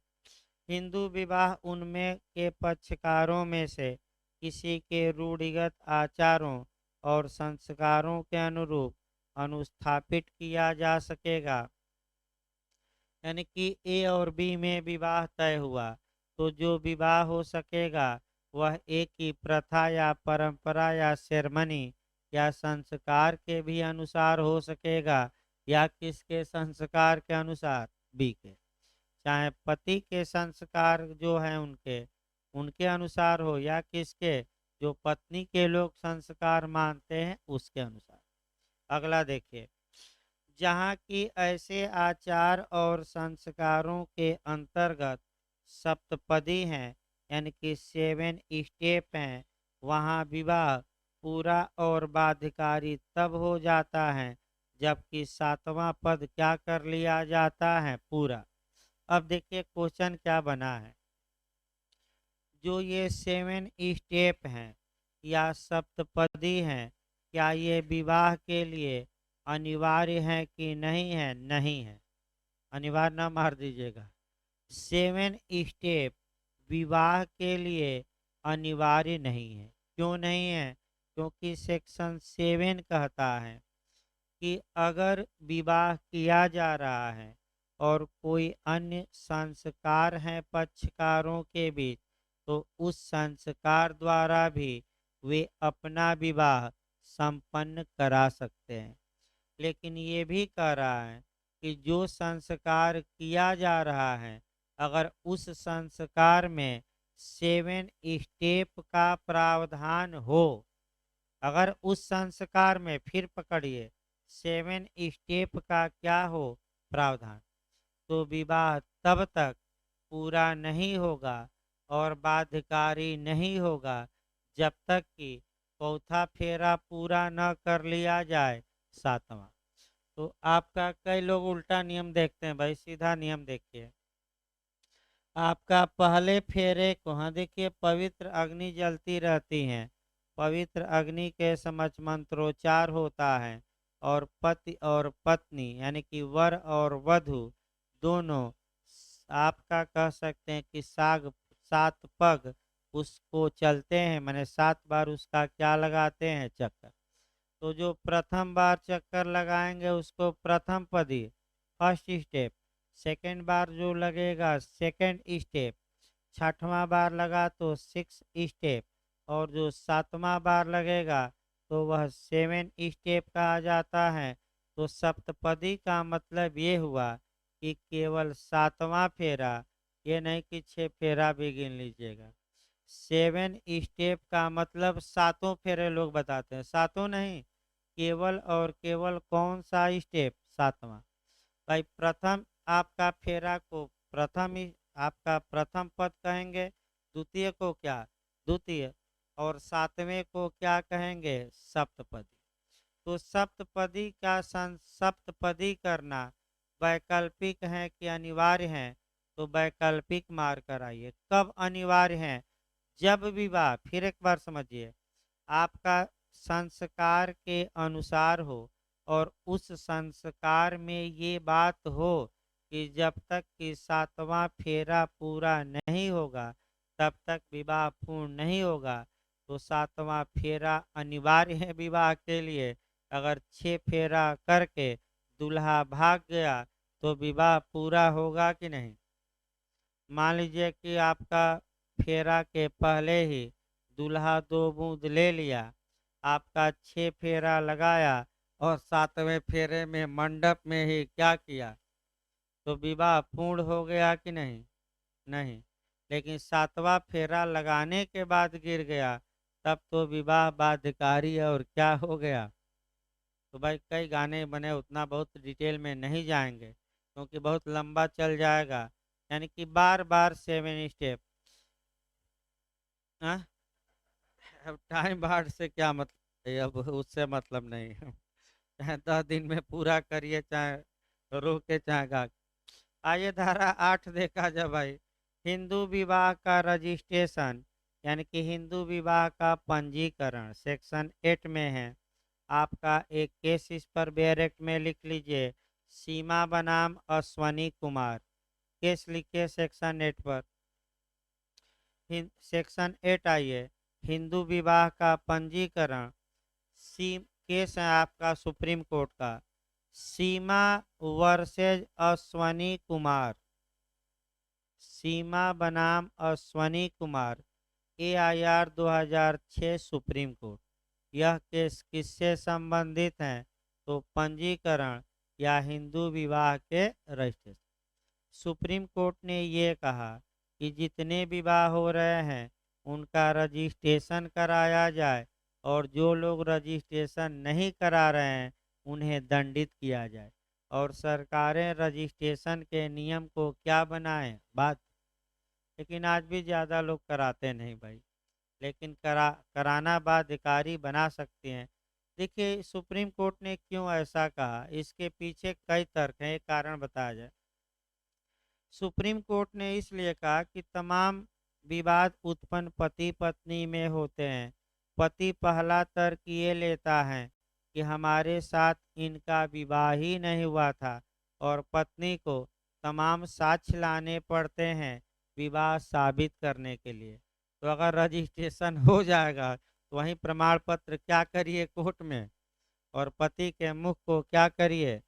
हिंदू विवाह उनमें के पक्षकारों में से किसी के रूढ़िगत आचारों और संस्कारों के अनुरूप अनुस्थापित किया जा सकेगा। यानी कि ए और बी में विवाह तय हुआ, तो जो विवाह हो सकेगा वह एक ही प्रथा या परंपरा या सेरेमनी या संस्कार के भी अनुसार हो सकेगा, या किसके संस्कार के अनुसार? बी के। चाहे पति के संस्कार जो हैं उनके उनके अनुसार हो, या किसके? जो पत्नी के लोग संस्कार मानते हैं उसके अनुसार। अगला देखिए, जहाँ की ऐसे आचार और संस्कारों के अंतर्गत सप्तपदी हैं, यानी कि 7 स्टेप हैं, वहाँ विवाह पूरा और बाध्यकारी तब हो जाता है जबकि 7वां पद क्या कर लिया जाता है? पूरा। अब देखिए क्वेश्चन क्या बना है, जो ये 7 स्टेप हैं या सप्तपदी हैं, क्या ये विवाह के लिए अनिवार्य है कि नहीं है? नहीं है, अनिवार्य ना मार दीजिएगा। 7 स्टेप विवाह के लिए अनिवार्य नहीं है। क्यों नहीं है? क्योंकि सेक्शन 7 कहता है कि अगर विवाह किया जा रहा है और कोई अन्य संस्कार हैं पक्षकारों के बीच, तो उस संस्कार द्वारा भी वे अपना विवाह संपन्न करा सकते हैं। लेकिन ये भी कह रहा है कि जो संस्कार किया जा रहा है, अगर उस संस्कार में 7 स्टेप का प्रावधान हो, अगर उस संस्कार में, फिर पकड़िए, 7 स्टेप का क्या हो? प्रावधान, तो विवाह तब तक पूरा नहीं होगा और बाध्यकारी नहीं होगा जब तक कि चौथा फेरा पूरा न कर लिया जाए, 7वां। तो आपका कई लोग उल्टा नियम देखते हैं भाई, सीधा नियम देखिए। आपका पहले फेरे को, हाँ देखिए, पवित्र अग्नि जलती रहती हैं, पवित्र अग्नि के समक्ष मंत्रोच्चार होता है, और पति और पत्नी यानी कि वर और वधु दोनों आपका कह सकते हैं कि 7 पग उसको चलते हैं, मैंने 7 बार उसका क्या लगाते हैं, चक्कर। तो जो प्रथम बार चक्कर लगाएंगे उसको प्रथम पदी, फर्स्ट स्टेप। सेकंड बार जो लगेगा सेकंड स्टेप। छठवां बार लगा तो सिक्स स्टेप। और जो सातवां बार लगेगा तो वह सेवन स्टेप कहा जाता है। तो सप्तपदी का मतलब ये हुआ कि केवल सातवां फेरा, ये नहीं कि 6 फेरा भी गिन लीजिएगा। सेवन स्टेप का मतलब सातों फेरे लोग बताते हैं, सातों नहीं, केवल और केवल कौन सा स्टेप, सातवां। भाई प्रथम आपका फेरा को प्रथम ही आपका प्रथम पद कहेंगे, द्वितीय को क्या, द्वितीय, और सातवें को क्या कहेंगे, सप्तपदी। तो सप्तपदी का सप्तपदी करना वैकल्पिक है कि अनिवार्य है, तो वैकल्पिक मार कर आइए। कब अनिवार्य है, जब विवाह, फिर एक बार समझिए, आपका संस्कार के अनुसार हो और उस संस्कार में ये बात हो कि जब तक कि सातवां फेरा पूरा नहीं होगा तब तक विवाह पूर्ण नहीं होगा। तो सातवां फेरा अनिवार्य है विवाह के लिए। अगर 6 फेरा करके दूल्हा भाग गया तो विवाह पूरा होगा कि नहीं। मान लीजिए कि आपका फेरा के पहले ही दूल्हा 2 बूंद ले लिया, आपका 6 फेरा लगाया और सातवें फेरे में मंडप में ही क्या किया, तो विवाह पूर्ण हो गया कि नहीं, नहीं। लेकिन सातवां फेरा लगाने के बाद गिर गया तब तो विवाह बाध्यकारी और क्या हो गया। तो भाई कई गाने बने, उतना बहुत डिटेल में नहीं जाएंगे क्योंकि बहुत लंबा चल जाएगा। यानी कि बार बार 7 स्टेप। हाँ, अब टाइम बाढ़ से क्या मतलब है, अब उससे मतलब नहीं है। चाहे 10 दिन में पूरा करिए, चाहे रोके, चाहे गा। आइए धारा 8 देखा जाए भाई। हिंदू विवाह का रजिस्ट्रेशन, यानी कि हिंदू विवाह का पंजीकरण सेक्शन 8 में है। आपका एक केस इस पर बैरेक्ट में लिख लीजिए, सीमा बनाम अश्वनी कुमार। केस लिखिए सेक्शन 8 पर। सेक्शन 8 आइए, हिंदू विवाह का पंजीकरण। सी केस है आपका सुप्रीम कोर्ट का, सीमा वर्सेज अश्वनी कुमार, सीमा बनाम Ashwani Kumar, AIR 2006 supreme court. यह केस किससे संबंधित है, तो पंजीकरण या हिंदू विवाह के रजिस्ट्रेशन। सुप्रीम कोर्ट ने ये कहा कि जितने विवाह हो रहे हैं उनका रजिस्ट्रेशन कराया जाए और जो लोग रजिस्ट्रेशन नहीं करा रहे हैं उन्हें दंडित किया जाए। और सरकारें रजिस्ट्रेशन के नियम को क्या बनाएं, बात। लेकिन आज भी ज़्यादा लोग कराते नहीं भाई, लेकिन कराना बाध्यकारी बना सकते हैं। देखिए सुप्रीम कोर्ट ने क्यों ऐसा कहा, इसके पीछे कई तर्क हैं, एक कारण बताया जाए। सुप्रीम कोर्ट ने इसलिए कहा कि तमाम विवाद उत्पन्न पति पत्नी में होते हैं। पति पहला तर्क ये लेता है कि हमारे साथ इनका विवाह ही नहीं हुआ था, और पत्नी को तमाम साक्ष्य लाने पड़ते हैं विवाह साबित करने के लिए। तो अगर रजिस्ट्रेशन हो जाएगा तो वहीं प्रमाण पत्र क्या करिए कोर्ट में, और पति के मुख को क्या करिए,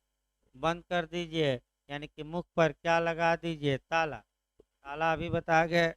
बंद कर दीजिए। यानी कि मुख पर क्या लगा दीजिए, ताला। ताला अभी बता गए।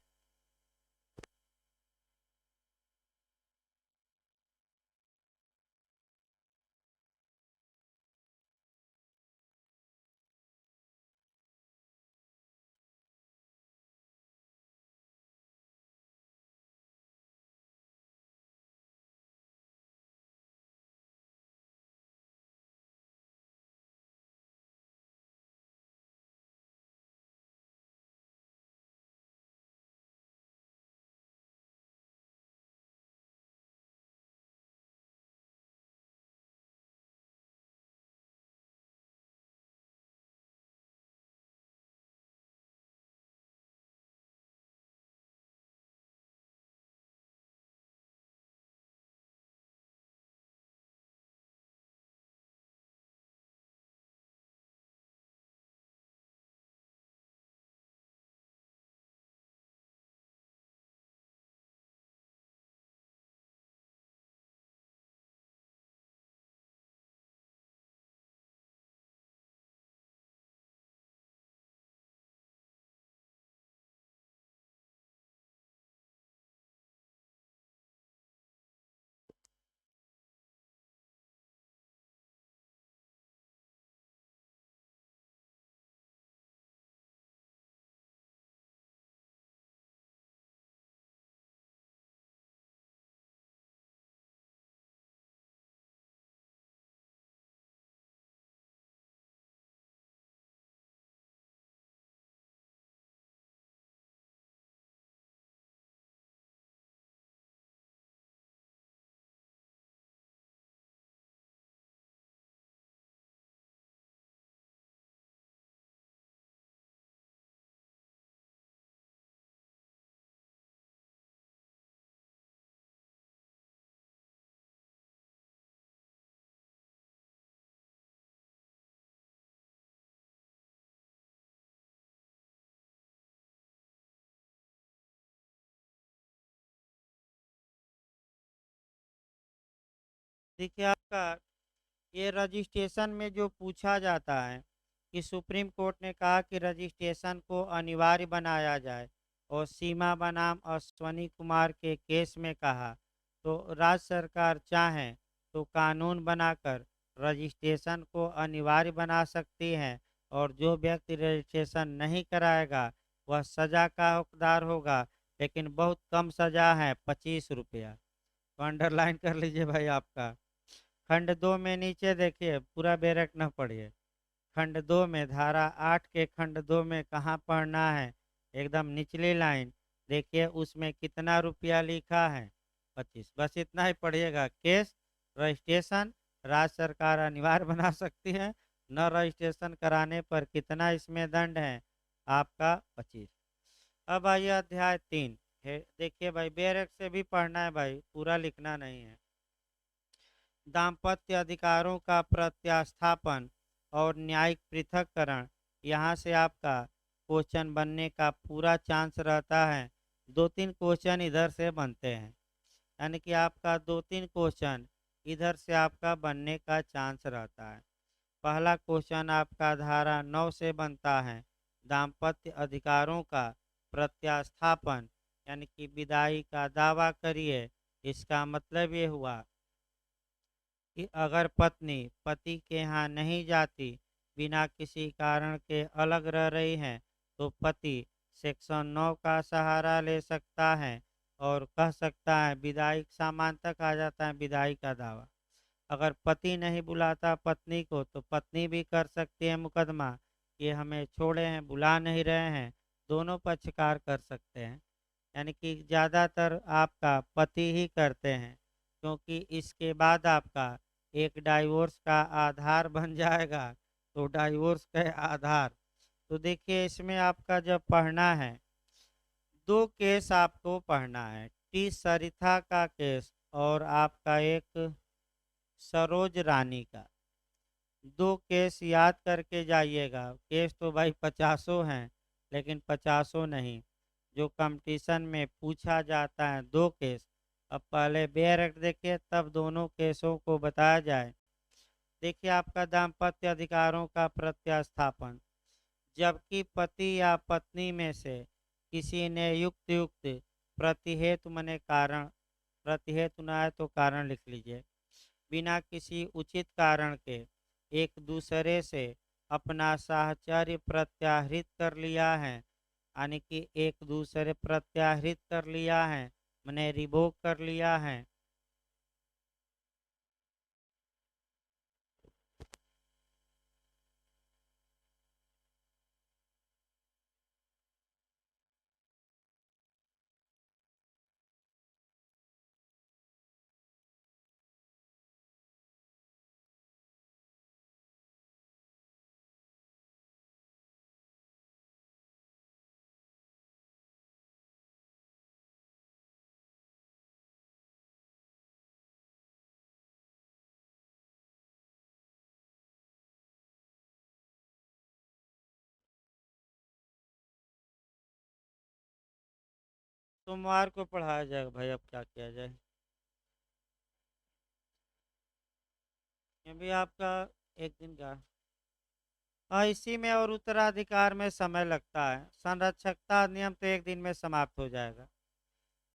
देखिए आपका ये रजिस्ट्रेशन में जो पूछा जाता है कि सुप्रीम कोर्ट ने कहा कि रजिस्ट्रेशन को अनिवार्य बनाया जाए और सीमा बनाम अश्वनी कुमार के केस में कहा तो राज्य सरकार चाहे तो कानून बनाकर रजिस्ट्रेशन को अनिवार्य बना सकती है और जो व्यक्ति रजिस्ट्रेशन नहीं कराएगा वह सजा का हकदार होगा, लेकिन बहुत कम सजा है, 25 रुपया। तो अंडरलाइन कर लीजिए भाई आपका। खंड 2 में नीचे देखिए, पूरा बेरक न पढ़िए। खंड 2 में धारा 8 के खंड 2 में कहाँ पढ़ना है, एकदम निचली लाइन देखिए, उसमें कितना रुपया लिखा है, 25। बस इतना ही पढ़िएगा। केस रजिस्ट्रेशन राज्य सरकार अनिवार्य बना सकती है, न रजिस्ट्रेशन कराने पर कितना इसमें दंड है आपका, 25। अब आइए अध्याय 3 है। देखिए भाई बेरक से भी पढ़ना है भाई, पूरा लिखना नहीं है। दाम्पत्य अधिकारों का प्रत्यास्थापन और न्यायिक पृथक्करण, यहाँ से आपका क्वेश्चन बनने का पूरा चांस रहता है। 2-3 क्वेश्चन इधर से बनते हैं, यानी कि आपका 2-3 क्वेश्चन इधर से आपका बनने का चांस रहता है। पहला क्वेश्चन आपका धारा 9 से बनता है, दाम्पत्य अधिकारों का प्रत्यास्थापन, यानी कि विदाई का दावा करिए। इसका मतलब ये हुआ कि अगर पत्नी पति के यहाँ नहीं जाती, बिना किसी कारण के अलग रह रही है, तो पति सेक्शन 9 का सहारा ले सकता है और कह सकता है, विदाई सामान तक आ जाता है विदाई का दावा। अगर पति नहीं बुलाता पत्नी को, तो पत्नी भी कर सकती है मुकदमा कि हमें छोड़े हैं, बुला नहीं रहे हैं। दोनों पक्षकार कर सकते हैं, यानी कि ज़्यादातर आपका पति ही करते हैं, क्योंकि इसके बाद आपका एक डाइवोर्स का आधार बन जाएगा। तो डाइवोर्स के आधार, तो देखिए इसमें आपका जब पढ़ना है, दो केस आपको पढ़ना है, टी सरिता का केस और आपका एक सरोज रानी का। दो केस याद करके जाइएगा। केस तो भाई 50 हैं, लेकिन 50 नहीं, जो कंपटीशन में पूछा जाता है 2 केस। अब पहले बेयर एक्ट देखिए, तब दोनों केसों को बताया जाए। देखिए आपका दाम्पत्य अधिकारों का प्रत्यास्थापन, जबकि पति या पत्नी में से किसी ने युक्त युक्त प्रतिहेतु मने कारण, प्रतिहेतु ना है तो कारण लिख लीजिए, बिना किसी उचित कारण के एक दूसरे से अपना साहचर्य प्रत्याहृत कर लिया है, यानी कि एक दूसरे प्रत्याहृत कर लिया है मैंने रिवोक कर लिया है। सोमवार को पढ़ाया जाएगा भाई, अब क्या किया जाए। ये भी आपका एक दिन का। हाँ, इसी में और उत्तराधिकार में समय लगता है। संरक्षकता नियम तो एक दिन में समाप्त हो जाएगा।